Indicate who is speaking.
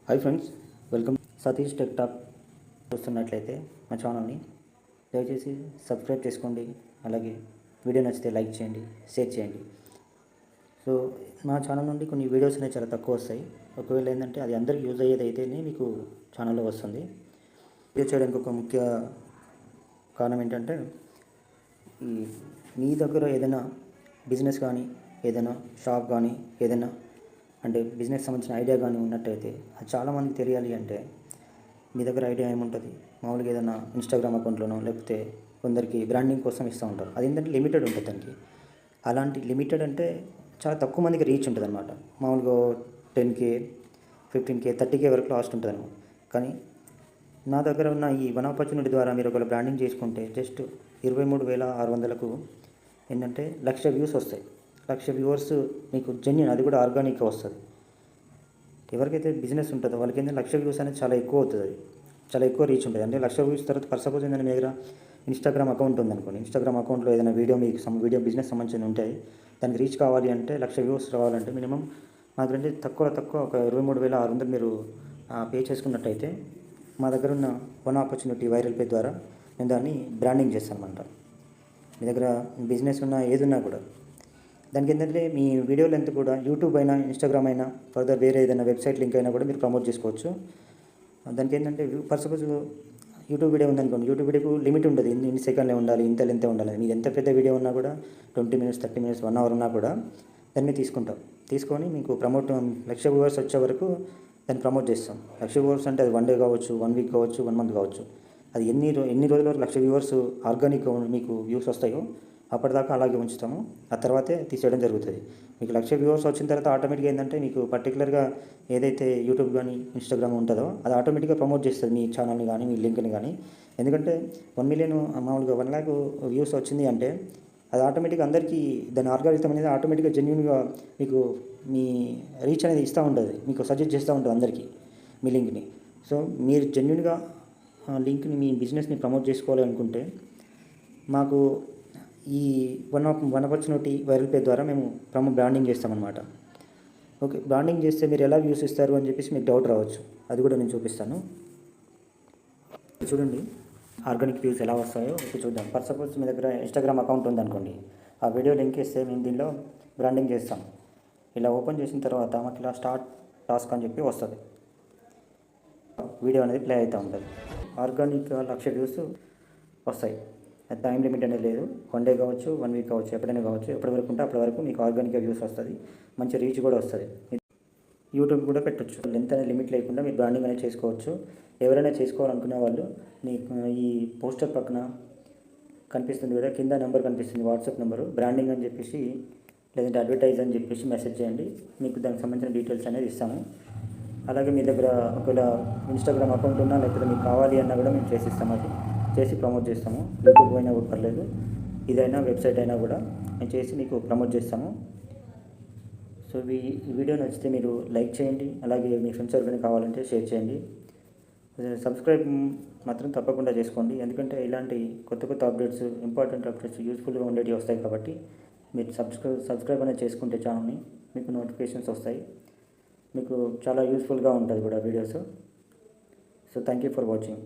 Speaker 1: Hi friends, welcome Satish tech talk. చూస్తున్నట్లయితే మా ఛానల్ని దయచేసి సబ్స్క్రైబ్ చేసుకోండి. అలాగే వీడియో నచ్చితే లైక్ చేయండి, షేర్ చేయండి. సో మా ఛానల్ నుండి కొన్ని వీడియోస్ అనేవి చాలా తక్కువ వస్తాయి. ఒకవేళ ఏంటంటే అది అందరికీ యూజ్ అయ్యేది అయితేనే మీకు ఛానల్లో వస్తుంది. వీడియో చేయడానికి ఒక ముఖ్య కారణం ఏంటంటే, మీ దగ్గర ఏదైనా బిజినెస్ కానీ, ఏదైనా షాప్ కానీ, ఏదైనా అంటే బిజినెస్ సంబంధించిన ఐడియా కానీ ఉన్నట్టయితే అది చాలామందికి తెలియాలి. అంటే మీ దగ్గర ఐడియా ఏముంటుంది, మామూలుగా ఏదైనా ఇన్స్టాగ్రామ్ అకౌంట్లోనో లేకపోతే కొందరికి బ్రాండింగ్ కోసం ఇస్తూ ఉంటారు. అది ఏంటంటే లిమిటెడ్ ఉంటుంది దానికి. అలాంటి లిమిటెడ్ అంటే చాలా తక్కువ మందికి రీచ్ ఉంటుంది అనమాట. మామూలుగా 10K, 15K, 30K వరకు లాస్ట్ ఉంటుంది అనమాట. కానీ నా దగ్గర ఉన్న ఈ వన్ ఆపర్చునిటీ ద్వారా మీరు ఒకవేళ బ్రాండింగ్ చేసుకుంటే జస్ట్ 23,600కు ఏంటంటే 1,00,000 వ్యూస్ వస్తాయి. 1,00,000 వ్యూవర్స్ మీకు జెన్యూన్, అది కూడా ఆర్గానిక్గా వస్తుంది. ఎవరికైతే బిజినెస్ ఉంటుందో వాళ్ళకి ఏంటంటే 1,00,000 వ్యూస్ అనేది చాలా ఎక్కువ అవుతుంది. అది చాలా ఎక్కువ రీచ్ ఉంటుంది. అంటే 1,00,000 వ్యూస్ తర్వాత ఫర్ సపోజ్ ఏంటంటే మీ దగ్గర ఇన్స్టాగ్రామ్ అకౌంట్ ఉందనుకోండి. ఇన్స్టాగ్రామ్ అకౌంట్లో ఏదైనా వీడియో మీకు వీడియో బిజినెస్ సంబంధించి ఉంటాయి. దానికి రీచ్ కావాలి అంటే 1,00,000 వ్యూస్ రావాలంటే మినిమం మా దగ్గర తక్కువ ఒక 23,600 మీరు పే చేసుకున్నట్టయితే మా దగ్గర ఉన్న వన్ ఆపర్చునిటీ వైరల్ పే ద్వారా నేను దాన్ని బ్రాండింగ్ చేస్తాను అనమాట. మీ దగ్గర బిజినెస్ ఉన్నా ఏది ఉన్నా కూడా దానికి ఏంటంటే మీ వీడియో లెంత్ కూడా యూట్యూబ్ అయినా, ఇన్స్టాగ్రామ్ అయినా, ఫర్దర్ వేరే ఏదైనా వెబ్సైట్ లింక్ అయినా కూడా మీరు ప్రమోట్ చేసుకోవచ్చు. దానికి ఏంటంటే ఫర్ సపోజ్ యూట్యూబ్ వీడియో ఉందనుకోండి. యూట్యూబ్ వీడియోకు లిమిట్ ఉంటుంది. ఇన్ని సెకండ్లే ఉండాలి, ఇంత లెంతే ఉండాలి. మీరు ఎంత పెద్ద వీడియో ఉన్నా కూడా 20 minutes, 30 minutes, 1 hour ఉన్నా కూడా దాన్ని తీసుకొని మీకు 1,00,000 వ్యూవర్స్ వచ్చే వరకు దాన్ని ప్రమోట్ చేస్తాం. 1,00,000 వ్యూవర్స్ అంటే అది 1 day కావచ్చు, 1 week కావచ్చు, 1 month కావచ్చు. అది ఎన్ని రోజుల వరకు 1,00,000 వ్యూవర్స్ ఆర్గానిక్గా మీకు వ్యూస్ వస్తాయో అప్పటిదాకా అలాగే ఉంచుతాము. ఆ తర్వాతే తీసేయడం జరుగుతుంది. మీకు 1,00,000 వ్యూవర్స్ వచ్చిన తర్వాత ఆటోమేటిక్గా ఏంటంటే మీకు పర్టికులర్గా ఏదైతే యూట్యూబ్ కానీ, ఇన్స్టాగ్రామ్ ఉంటుందో అది ఆటోమేటిక్గా ప్రమోట్ చేస్తుంది మీ ఛానల్ని కానీ, మీ లింక్ని కానీ. ఎందుకంటే 1 million మామూలుగా 1 lakh వ్యూస్ వచ్చింది అంటే అది ఆటోమేటిక్గా అందరికీ దాని ఆల్గారిథం అనేది ఆటోమేటిక్గా జెన్యూన్గా మీకు మీ రీచ్ అనేది ఇస్తూ ఉంటుంది. మీకు సజెస్ట్ చేస్తూ ఉంటుంది అందరికీ మీ లింక్ని. సో మీరు జెన్యూన్గా లింక్ని, మీ బిజినెస్ని ప్రమోట్ చేసుకోవాలి అనుకుంటే మాకు ఈ వన్ ఆపర్చునిటీ వైరల్ పే ద్వారా మేము బ్రాండింగ్ చేస్తామన్నమాట. ఓకే, బ్రాండింగ్ చేస్తే మీరు ఎలా వ్యూస్ ఇస్తారు అని చెప్పేసి మీకు డౌట్ రావచ్చు. అది కూడా నేను చూపిస్తాను. చూడండి ఆర్గానిక్ వ్యూస్ ఎలా వస్తాయో ఇప్పుడు చూద్దాం. ఫర్ సపోజ్ మీ దగ్గర ఇన్స్టాగ్రామ్ అకౌంట్ ఉందనుకోండి. ఆ వీడియో లింక్ ఇస్తే మేము దీనిలో బ్రాండింగ్ చేస్తాం. ఇలా ఓపెన్ చేసిన తర్వాత మాకు ఇలా స్టార్ట్ టాస్క్ అని చెప్పి వస్తుంది. వీడియో అనేది ప్లే అవుతూ ఉంటుంది. ఆర్గానిక్ 1,00,000 వ్యూస్ వస్తాయి. టైం లిమిట్ అనేది లేదు. 1 day కావచ్చు, 1 week కావచ్చు, ఎప్పుడైనా కావచ్చు. ఎప్పటి వరకు ఉంటే అప్పటి వరకు మీకు ఆర్గానిక్గా వ్యూస్ వస్తుంది. మంచి రీచ్ కూడా వస్తుంది. యూట్యూబ్ కూడా పెట్టచ్చు. లెంత్ అనేది లిమిట్ లేకుండా మీరు బ్రాండింగ్ అనేది చేసుకోవచ్చు. ఎవరైనా చేసుకోవాలనుకునే వాళ్ళు ఈ పోస్టర్ పక్కన కనిపిస్తుంది కదా, కింద నెంబర్ కనిపిస్తుంది, వాట్సాప్ నెంబరు, బ్రాండింగ్ అని చెప్పేసి లేదంటే అడ్వర్టైజ్ అని చెప్పేసి మెసేజ్ చేయండి. మీకు దానికి సంబంధించిన డీటెయిల్స్ అనేది ఇస్తాము. అలాగే మీ దగ్గర ఒకవేళ ఇన్స్టాగ్రామ్ అకౌంట్ ఉన్నా లేకపోతే మీకు కావాలి అన్నా కూడా మేము చేసిస్తాము. అది చేసి ప్రమోట్ చేస్తాము. యూట్యూబ్ అయినా కూడా పర్లేదు, ఇదైనా వెబ్సైట్ అయినా కూడా మేము చేసి మీకు ప్రమోట్ చేస్తాము. సో ఈ వీడియో నచ్చితే మీరు లైక్ చేయండి. అలాగే మీ ఫ్రెండ్స్ ఎవరికైనా కావాలంటే షేర్ చేయండి. సబ్స్క్రైబ్ మాత్రం తప్పకుండా చేసుకోండి. ఎందుకంటే ఇలాంటి కొత్త అప్డేట్స్, ఇంపార్టెంట్ అప్డేట్స్, యూస్ఫుల్గా ఉండేవి వస్తాయి. కాబట్టి మీరు సబ్స్క్రైబ్ అనేది చేసుకుంటే ఛానల్ని మీకు నోటిఫికేషన్స్ వస్తాయి. మీకు చాలా యూస్ఫుల్గా ఉంటుంది కూడా videos. So thank you for watching.